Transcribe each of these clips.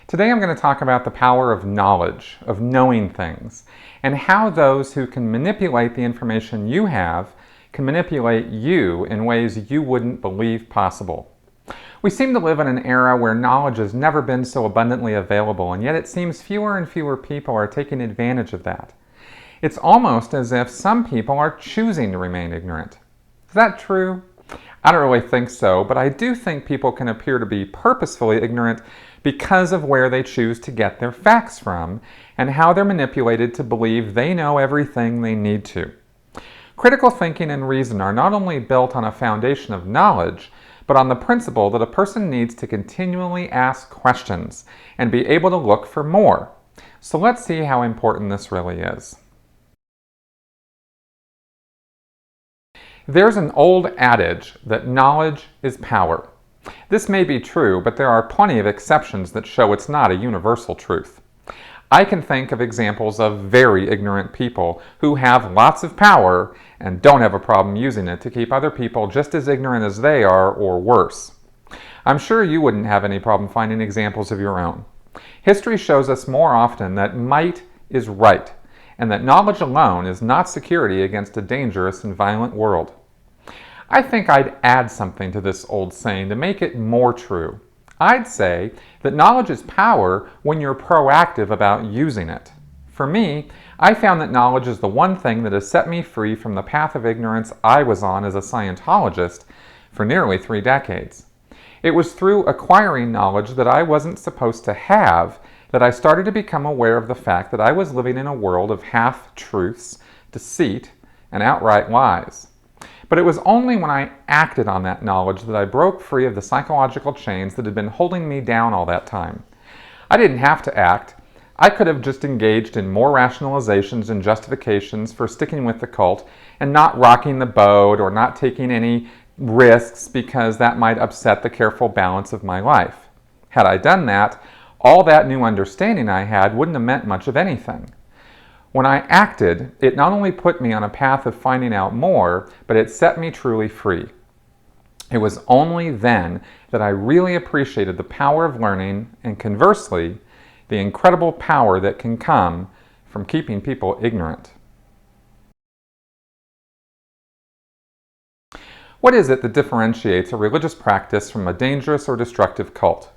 Today I'm going to talk about the power of knowledge, of knowing things, and how those who can manipulate the information you have can manipulate you in ways you wouldn't believe possible. We seem to live in an era where knowledge has never been so abundantly available, and yet it seems fewer and fewer people are taking advantage of that. It's almost as if some people are choosing to remain ignorant. Is that true? I don't really think so, but I do think people can appear to be purposefully ignorant because of where they choose to get their facts from and how they're manipulated to believe they know everything they need to. Critical thinking and reason are not only built on a foundation of knowledge, but on the principle that a person needs to continually ask questions and be able to look for more. So let's see how important this really is. There's an old adage that knowledge is power. This may be true, but there are plenty of exceptions that show it's not a universal truth. I can think of examples of very ignorant people who have lots of power and don't have a problem using it to keep other people just as ignorant as they are or worse. I'm sure you wouldn't have any problem finding examples of your own. History shows us more often that might is right, and that knowledge alone is not security against a dangerous and violent world. I think I'd add something to this old saying to make it more true. I'd say that knowledge is power when you're proactive about using it. For me, I found that knowledge is the one thing that has set me free from the path of ignorance I was on as a Scientologist for nearly 3 decades. It was through acquiring knowledge that I wasn't supposed to have that I started to become aware of the fact that I was living in a world of half-truths, deceit, and outright lies. But it was only when I acted on that knowledge that I broke free of the psychological chains that had been holding me down all that time. I didn't have to act. I could have just engaged in more rationalizations and justifications for sticking with the cult and not rocking the boat or not taking any risks because that might upset the careful balance of my life. Had I done that, all that new understanding I had wouldn't have meant much of anything. When I acted, it not only put me on a path of finding out more, but it set me truly free. It was only then that I really appreciated the power of learning and, conversely, the incredible power that can come from keeping people ignorant. What is it that differentiates a religious practice from a dangerous or destructive cult?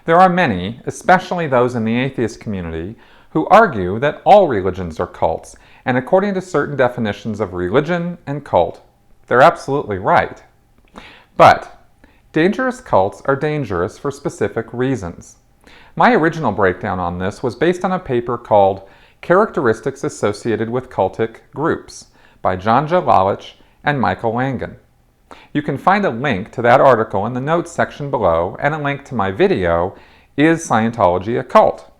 There are many, especially those in the atheist community, who argue that all religions are cults, and according to certain definitions of religion and cult, they're absolutely right. But dangerous cults are dangerous for specific reasons. My original breakdown on this was based on a paper called Characteristics Associated with Cultic Groups by Janja Lalich and Michael Langen. You can find a link to that article in the notes section below, and a link to my video, Is Scientology a Cult?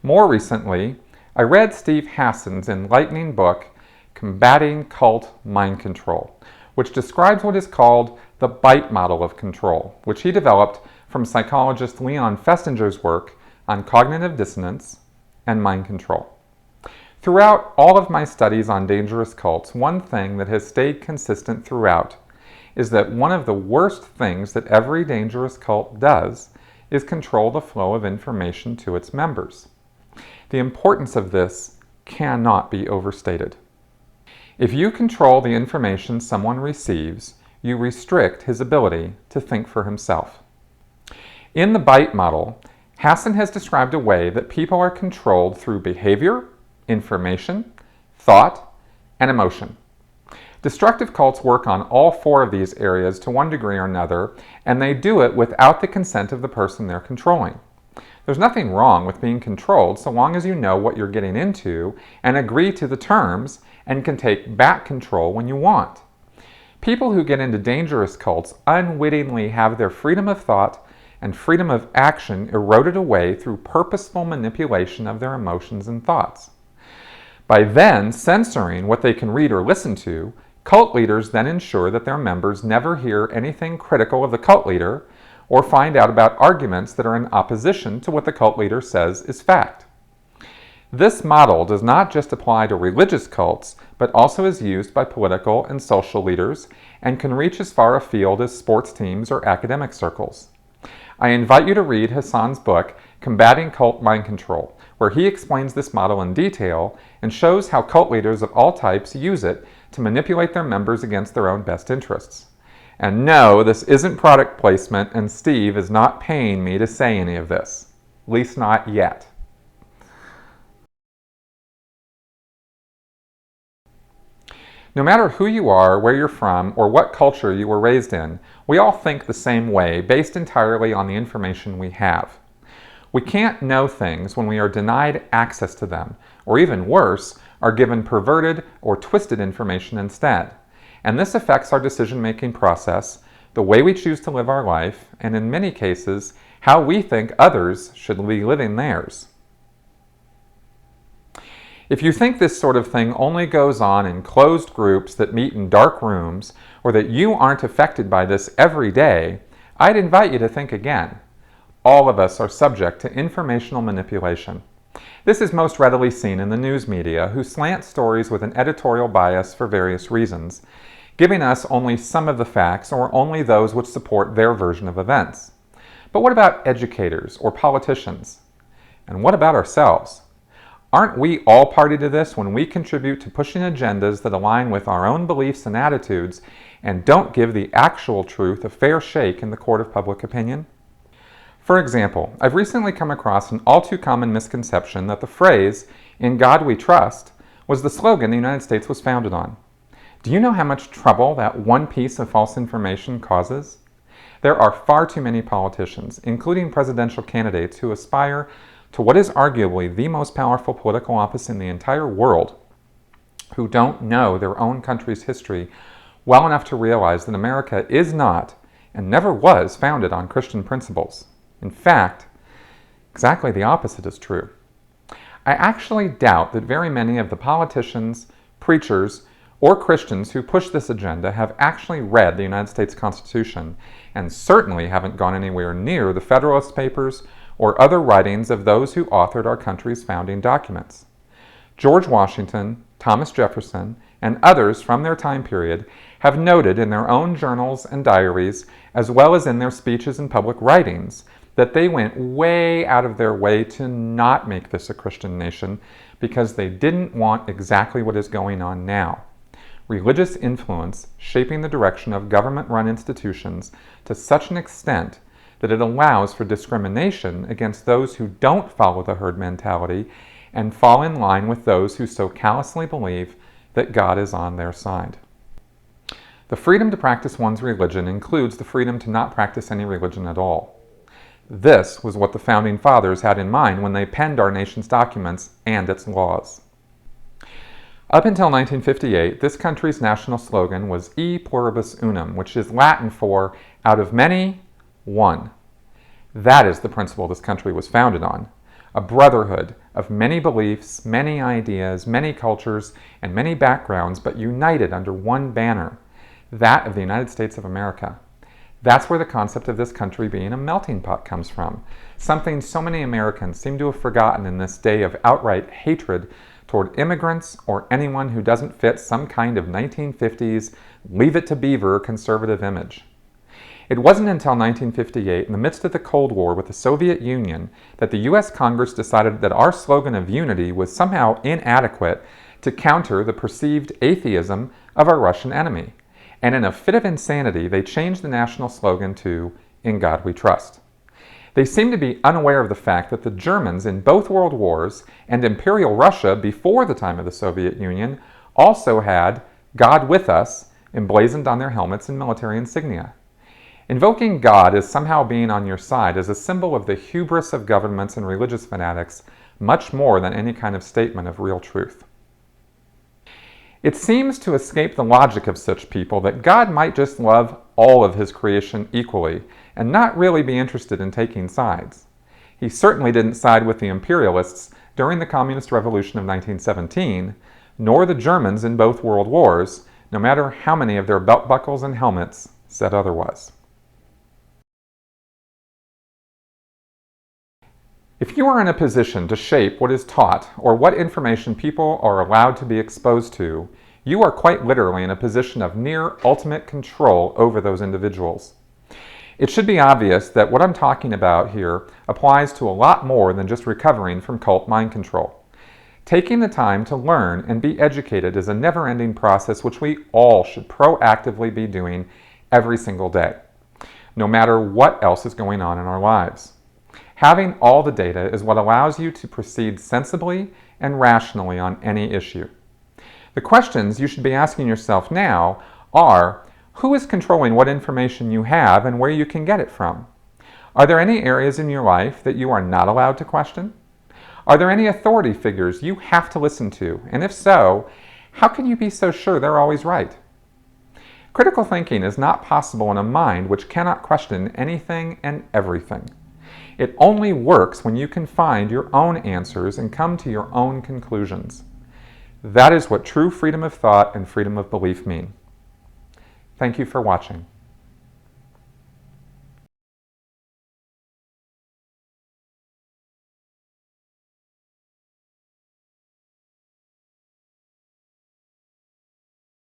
More recently, I read Steve Hassan's enlightening book, Combating Cult Mind Control, which describes what is called the bite model of control, which he developed from psychologist Leon Festinger's work on cognitive dissonance and mind control. Throughout all of my studies on dangerous cults, one thing that has stayed consistent throughout is that one of the worst things that every dangerous cult does is control the flow of information to its members. The importance of this cannot be overstated. If you control the information someone receives, you restrict his ability to think for himself. In the bite model, Hassan has described a way that people are controlled through behavior, information, thought, and emotion. Destructive cults work on all 4 of these areas to one degree or another, and they do it without the consent of the person they're controlling. There's nothing wrong with being controlled so long as you know what you're getting into and agree to the terms and can take back control when you want. People who get into dangerous cults unwittingly have their freedom of thought and freedom of action eroded away through purposeful manipulation of their emotions and thoughts. By then censoring what they can read or listen to, cult leaders then ensure that their members never hear anything critical of the cult leader or find out about arguments that are in opposition to what the cult leader says is fact. This model does not just apply to religious cults, but also is used by political and social leaders and can reach as far afield as sports teams or academic circles. I invite you to read Hassan's book, Combating Cult Mind Control, where he explains this model in detail and shows how cult leaders of all types use it to manipulate their members against their own best interests. And no, this isn't product placement, and Steve is not paying me to say any of this. At least not yet. No matter who you are, where you're from, or what culture you were raised in, we all think the same way, based entirely on the information we have. We can't know things when we are denied access to them, or even worse, are given perverted or twisted information instead. And this affects our decision-making process, the way we choose to live our life, and in many cases, how we think others should be living theirs. If you think this sort of thing only goes on in closed groups that meet in dark rooms, or that you aren't affected by this every day, I'd invite you to think again. All of us are subject to informational manipulation. This is most readily seen in the news media, who slant stories with an editorial bias for various reasons, giving us only some of the facts or only those which support their version of events. But what about educators or politicians? And what about ourselves? Aren't we all party to this when we contribute to pushing agendas that align with our own beliefs and attitudes and don't give the actual truth a fair shake in the court of public opinion? For example, I've recently come across an all too common misconception that the phrase, "In God we trust," was the slogan the United States was founded on. Do you know how much trouble that one piece of false information causes? There are far too many politicians, including presidential candidates, who aspire to what is arguably the most powerful political office in the entire world, who don't know their own country's history well enough to realize that America is not and never was founded on Christian principles. In fact, exactly the opposite is true. I actually doubt that very many of the politicians, preachers, or Christians who push this agenda have actually read the United States Constitution, and certainly haven't gone anywhere near the Federalist Papers or other writings of those who authored our country's founding documents. George Washington, Thomas Jefferson, and others from their time period have noted in their own journals and diaries, as well as in their speeches and public writings, that they went way out of their way to not make this a Christian nation because they didn't want exactly what is going on now: religious influence shaping the direction of government-run institutions to such an extent that it allows for discrimination against those who don't follow the herd mentality and fall in line with those who so callously believe that God is on their side. The freedom to practice one's religion includes the freedom to not practice any religion at all. This was what the Founding Fathers had in mind when they penned our nation's documents and its laws. Up until 1958, this country's national slogan was E pluribus unum, which is Latin for out of many, one. That is the principle this country was founded on: a brotherhood of many beliefs, many ideas, many cultures, and many backgrounds, but united under one banner, that of the United States of America. That's where the concept of this country being a melting pot comes from, something so many Americans seem to have forgotten in this day of outright hatred toward immigrants or anyone who doesn't fit some kind of 1950s Leave It to Beaver conservative image. It wasn't until 1958, in the midst of the Cold War with the Soviet Union, that the US Congress decided that our slogan of unity was somehow inadequate to counter the perceived atheism of our Russian enemy. And in a fit of insanity, they changed the national slogan to "In God We Trust." They seem to be unaware of the fact that the Germans in both world wars and Imperial Russia before the time of the Soviet Union also had "God with us" emblazoned on their helmets and military insignia. Invoking God as somehow being on your side is a symbol of the hubris of governments and religious fanatics, much more than any kind of statement of real truth. It seems to escape the logic of such people that God might just love all of his creation equally and not really be interested in taking sides. He certainly didn't side with the imperialists during the Communist Revolution of 1917, nor the Germans in both world wars, no matter how many of their belt buckles and helmets said otherwise. If you are in a position to shape what is taught or what information people are allowed to be exposed to, you are quite literally in a position of near ultimate control over those individuals. It should be obvious that what I'm talking about here applies to a lot more than just recovering from cult mind control. Taking the time to learn and be educated is a never-ending process which we all should proactively be doing every single day, no matter what else is going on in our lives. Having all the data is what allows you to proceed sensibly and rationally on any issue. The questions you should be asking yourself now are, who is controlling what information you have and where you can get it from? Are there any areas in your life that you are not allowed to question? Are there any authority figures you have to listen to? And if so, how can you be so sure they're always right? Critical thinking is not possible in a mind which cannot question anything and everything. It only works when you can find your own answers and come to your own conclusions. That is what true freedom of thought and freedom of belief mean. Thank you for watching.